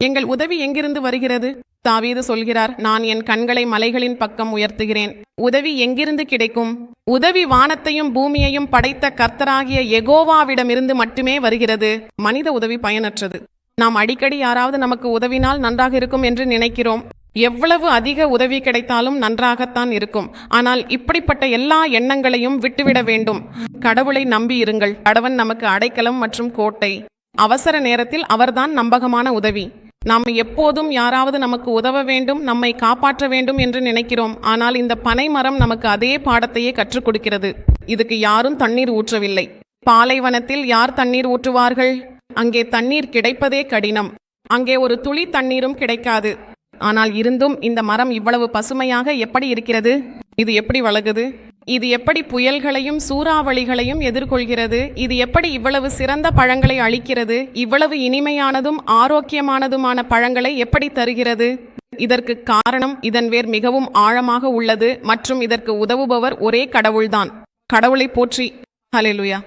எங்கள் உதவி எங்கிருந்து வருகிறது? தாவீது சொல்கிறார், நான் என் கண்களை மலைகளின் பக்கம் உயர்த்துகிறேன். உதவி எங்கிருந்து கிடைக்கும்? உதவி வானத்தையும் பூமியையும் படைத்த கர்த்தராகிய யெகோவாவிடமிருந்து மட்டுமே வருகிறது. மனித உதவி பயனற்றது. நாம் அடிக்கடி யாராவது நமக்கு உதவினால் நன்றாக இருக்கும் என்று நினைக்கிறோம். எவ்வளவு அதிக உதவி கிடைத்தாலும் நன்றாகத்தான் இருக்கும். ஆனால் இப்படிப்பட்ட எல்லா எண்ணங்களையும் விட்டுவிட வேண்டும். கடவுளை நம்பி இருங்கள். கடவுள் நமக்கு அடைக்கலம் மற்றும் கோட்டை. அவசர நேரத்தில் அவர்தான் நம்பகமான உதவி. நாம் எப்போதும் யாராவது நமக்கு உதவ வேண்டும், நம்மை காப்பாற்ற வேண்டும் என்று நினைக்கிறோம். ஆனால் இந்த பனை மரம் நமக்கு அதே பாடத்தையே கற்றுக் கொடுக்கிறது. இதுக்கு யாரும் தண்ணீர் ஊற்றவில்லை. பாலைவனத்தில் யார் தண்ணீர் ஊற்றுவார்கள்? அங்கே தண்ணீர் கிடைப்பதே கடினம். அங்கே ஒரு துளி தண்ணீரும் கிடைக்காது. ஆனால் இருந்தும் இந்த மரம் இவ்வளவு பசுமையாக எப்படி இருக்கிறது? இது எப்படி வளருது? இது எப்படி புயல்களையும் சூறாவளிகளையும் எதிர்கொள்கிறது? இது எப்படி இவ்வளவு சிறந்த பழங்களை அளிக்கிறது? இவ்வளவு இனிமையானதும் ஆரோக்கியமானதுமான பழங்களை எப்படி தருகிறது? இதற்கு காரணம் இதன் வேர் மிகவும் ஆழமாக உள்ளது மற்றும் இதற்கு உதவுபவர் ஒரே கடவுள்தான். கடவுளை போற்றி. ஹல்லேலூயா.